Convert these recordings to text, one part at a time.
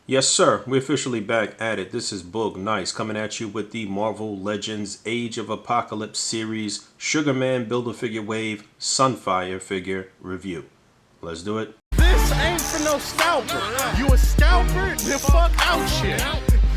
Yes, sir. We're officially back at it. This is Boog Nice coming at you with the Marvel Legends Age of Apocalypse series Sugarman Build-A-Figure Wave Sunfire figure review. Let's do it. This ain't for no scalper. You a scalper? Then fuck out shit.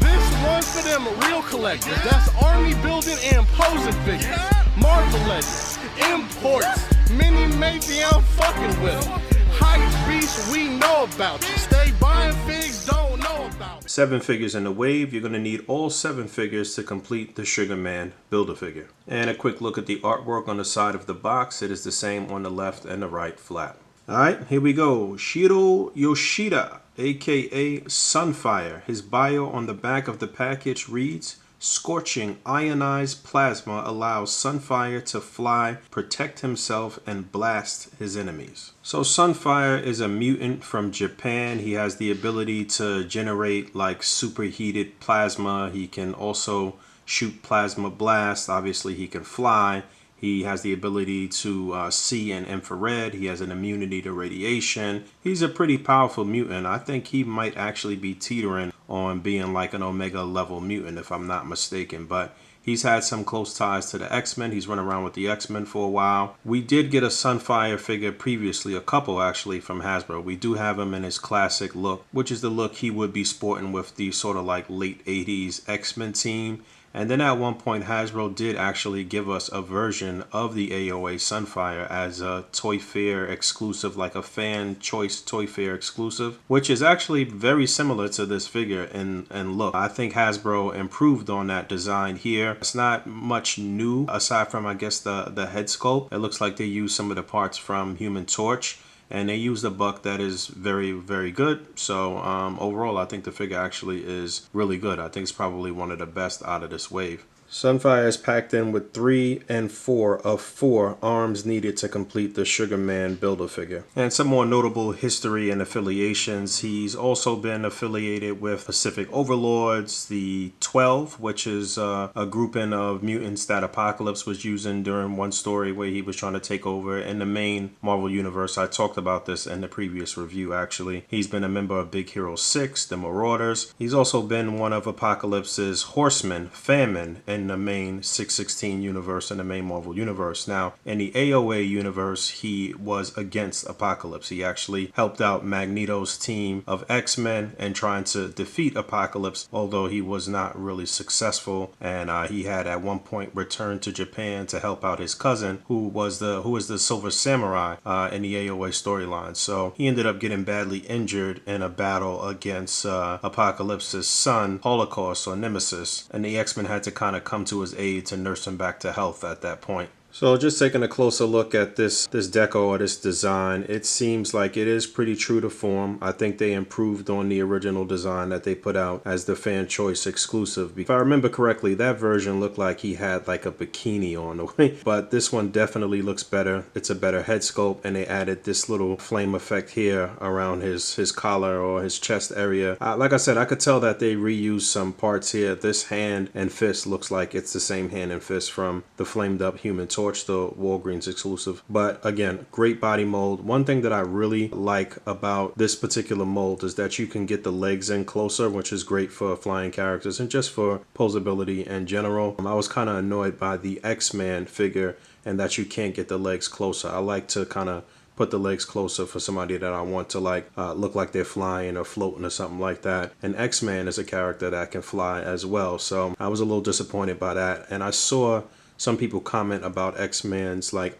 This one's for them real collectors. That's army building and posing figures. Marvel Legends, imports, mini Mayfield fucking with them. Hype beast, we know about you. Stay buying figs, don't know about it. 7 figures in the wave. You're going to need all 7 figures to complete the Sugarman Build-A-Figure. And a quick look at the artwork on the side of the box. It is the same on the left and the right flap. Alright, here we go. Shiro Yoshida, aka Sunfire. His bio on the back of the package reads, "Scorching ionized plasma allows Sunfire to fly, protect himself, and blast his enemies." So Sunfire is a mutant from Japan. He has the ability to generate like superheated plasma. He can also shoot plasma blasts. Obviously he can fly. He has the ability to see in infrared. He has an immunity to radiation. He's a pretty powerful mutant. I think he might actually be teetering on being like an Omega level mutant if I'm not mistaken. But he's had some close ties to the X-Men. He's run around with the X-Men for a while. We did get a Sunfire figure previously, a couple actually from Hasbro. We do have him in his classic look, which is the look he would be sporting with the sort of like late 80s X-Men team. And then at one point, Hasbro did actually give us a version of the AOA Sunfire as a Toy Fair exclusive, like a fan choice Toy Fair exclusive, which is actually very similar to this figure in look. I think Hasbro improved on that design here. It's not much new aside from, I guess, the head sculpt. It looks like they used some of the parts from Human Torch. And they used a buck that is very, very good. So overall, I think the figure actually is really good. I think it's probably one of the best out of this wave. Sunfire is packed in with 3 and 4 of 4 arms needed to complete the Sugarman Build-A-Figure. And some more notable history and affiliations. He's also been affiliated with Pacific Overlords, the 12, which is a grouping of mutants that Apocalypse was using during one story where he was trying to take over in the main Marvel Universe. I talked about this in the previous review, actually. He's been a member of Big Hero 6, the Marauders. He's also been one of Apocalypse's Horsemen, Famine, and in the main 616 universe and the main Marvel universe. Now, in the AOA universe, he was against Apocalypse. He actually helped out Magneto's team of X-Men and trying to defeat Apocalypse, although he was not really successful. And he had at one point returned to Japan to help out his cousin, who was the Silver Samurai in the AOA storyline. So he ended up getting badly injured in a battle against Apocalypse's son, Holocaust or Nemesis, and the X-Men had to kind of come to his aid to nurse him back to health at that point. So just taking a closer look at this deco or this design, it seems like it is pretty true to form. I think they improved on the original design that they put out as the fan choice exclusive. If I remember correctly, that version looked like he had like a bikini on, but this one definitely looks better. It's a better head sculpt, and they added this little flame effect here around his collar or his chest area. Like I said, I could tell that they reused some parts here. This hand and fist looks like it's the same hand and fist from the flamed up Human Torch, the Walgreens exclusive. But again, great body mold. One thing that I really like about this particular mold is that you can get the legs in closer, which is great for flying characters and just for posability in general. I was kind of annoyed by the X-Man figure and that you can't get the legs closer. I like to kind of put the legs closer for somebody that I want to like look like they're flying or floating or something like that. And X-Man is a character that can fly as well. So I was a little disappointed by that. And I saw some people comment about X-Man's like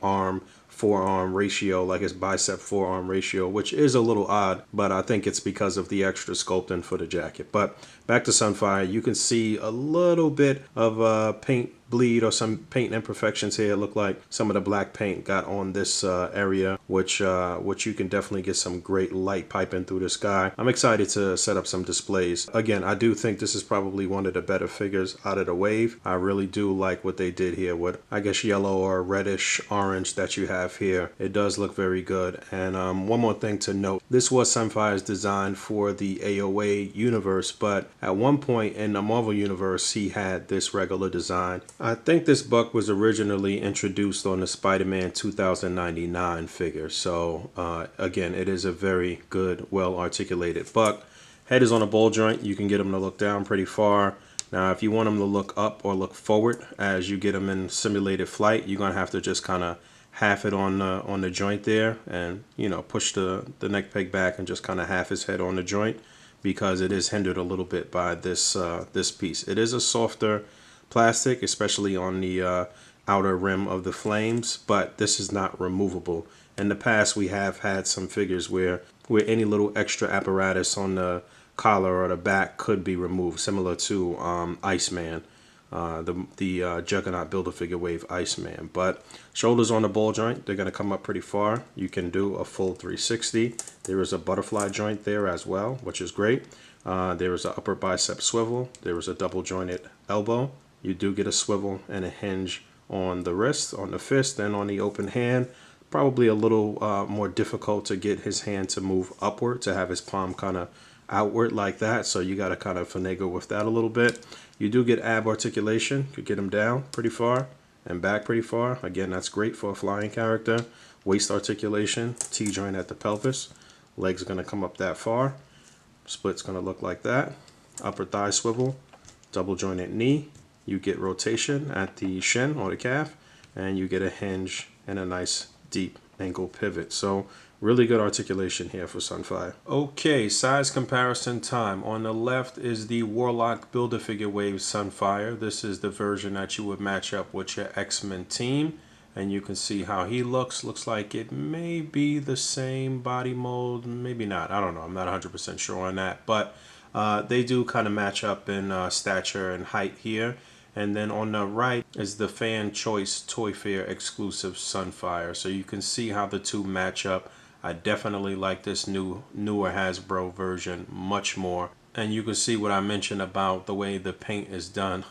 forearm ratio, like his bicep forearm ratio, which is a little odd, but I think it's because of the extra sculpting for the jacket. But back to Sunfire, you can see a little bit of paint bleed or some paint imperfections here. It looked like some of the black paint got on this area, which you can definitely get some great light piping through the sky. I'm excited to set up some displays. Again, I do think this is probably one of the better figures out of the wave. I really do like what they did here with, I guess, yellow or reddish orange that you have here. It does look very good. And one more thing to note, this was Sunfire's design for the AOA universe, but at one point in the Marvel universe, he had this regular design. I think this buck was originally introduced on the Spider-Man 2099 figure. So again, it is a very good, well articulated buck. Head is on a ball joint. You can get him to look down pretty far. Now, if you want him to look up or look forward as you get him in simulated flight, you're going to have to just kind of half it on the joint there and, you know, push the neck peg back and just kind of half his head on the joint, because it is hindered a little bit by this this piece. It is a softer plastic, especially on the outer rim of the flames, but this is not removable. In the past, we have had some figures where any little extra apparatus on the collar or the back could be removed, similar to Iceman, the Juggernaut Build-A-Figure Wave Iceman. But shoulders on the ball joint, they're going to come up pretty far. You can do a full 360. There is a butterfly joint there as well, which is great. There is an upper bicep swivel. There is a double jointed elbow. You do get a swivel and a hinge on the wrist, on the fist, and on the open hand. Probably a little more difficult to get his hand to move upward, to have his palm kind of outward like that, so you got to kind of finagle with that a little bit. You do get ab articulation. You get him down pretty far and back pretty far. Again, that's great for a flying character. Waist articulation, T-joint at the pelvis. Legs are going to come up that far. Split's going to look like that. Upper thigh swivel, double jointed knee. You get rotation at the shin or the calf, and you get a hinge and a nice deep ankle pivot. So really good articulation here for Sunfire. Okay, size comparison time. On the left is the Warlock Build-A-Figure Wave Sunfire. This is the version that you would match up with your X-Men team. And you can see how he looks. Looks like it may be the same body mold, maybe not. I don't know. I'm not 100% sure on that. But they do kind of match up in stature and height here. And then on the right is the Fan Choice Toy Fair exclusive Sunfire. So you can see how the two match up. I definitely like this newer Hasbro version much more. And you can see what I mentioned about the way the paint is done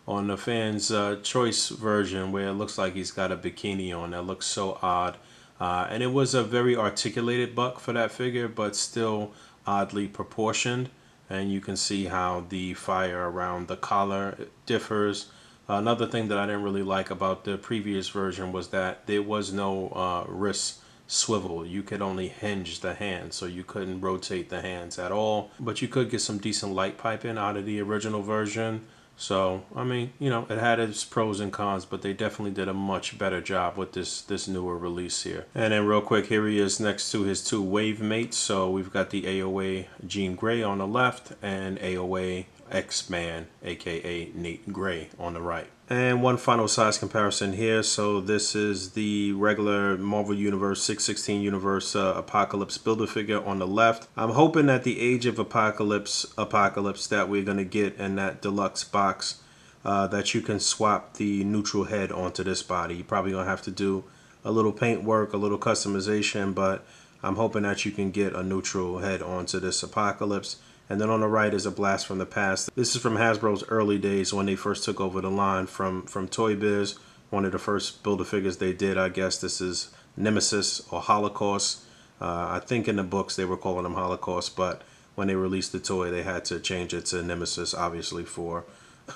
on the Fan's Choice version, where it looks like he's got a bikini on. That looks so odd. And it was a very articulated buck for that figure, but still oddly proportioned. And you can see how the fire around the collar differs. Another thing that I didn't really like about the previous version was that there was no wrist swivel. You could only hinge the hand, so you couldn't rotate the hands at all. But you could get some decent light piping out of the original version. So, I mean, you know, it had its pros and cons, but they definitely did a much better job with this newer release here. And then real quick, here he is next to his two wave mates. So we've got the AOA Jean Grey on the left and AOA X-Man, aka Nate Grey, on the right. And one final size comparison here. So this is the regular Marvel Universe 616 Universe Apocalypse Build-A-Figure on the left. I'm hoping that the Age of Apocalypse that we're going to get in that deluxe box, that you can swap the neutral head onto this body. You're probably going to have to do a little paint work, a little customization, but I'm hoping that you can get a neutral head onto this Apocalypse. And then on the right is a Blast from the Past. This is from Hasbro's early days when they first took over the line from Toy Biz. One of the first Build-A-Figures they did, I guess. This is Nemesis or Holocaust. I think in the books they were calling them Holocaust, but when they released the toy, they had to change it to Nemesis, obviously for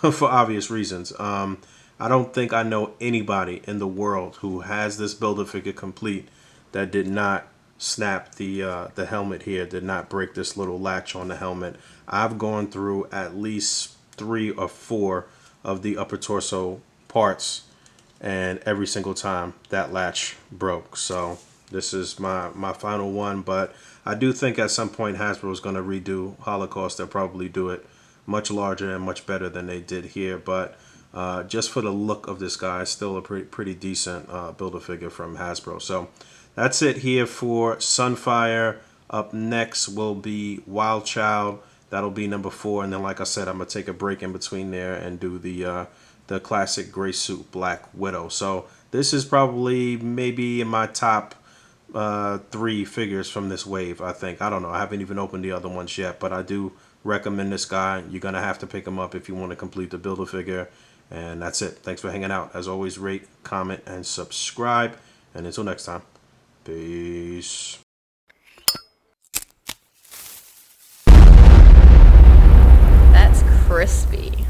obvious reasons. I don't think I know anybody in the world who has this Build-A-Figure complete that did not snap the helmet here, did not break this little latch on the helmet. I've gone through at least 3 or 4 of the upper torso parts, and every single time that latch broke. So this is my final one, but I do think at some point Hasbro is going to redo Holocaust. They'll probably do it much larger and much better than they did here, but just for the look of this guy, still a pretty decent Build-A-Figure from Hasbro. So that's it here for Sunfire. Up next will be Wild Child. That'll be number 4. And then, like I said, I'm going to take a break in between there and do the classic gray suit Black Widow. So this is probably maybe in my top 3 figures from this wave, I think. I don't know. I haven't even opened the other ones yet, but I do recommend this guy. You're going to have to pick him up if you want to complete the Build-A-Figure. And that's it. Thanks for hanging out. As always, rate, comment, and subscribe. And until next time. Peace. That's crispy.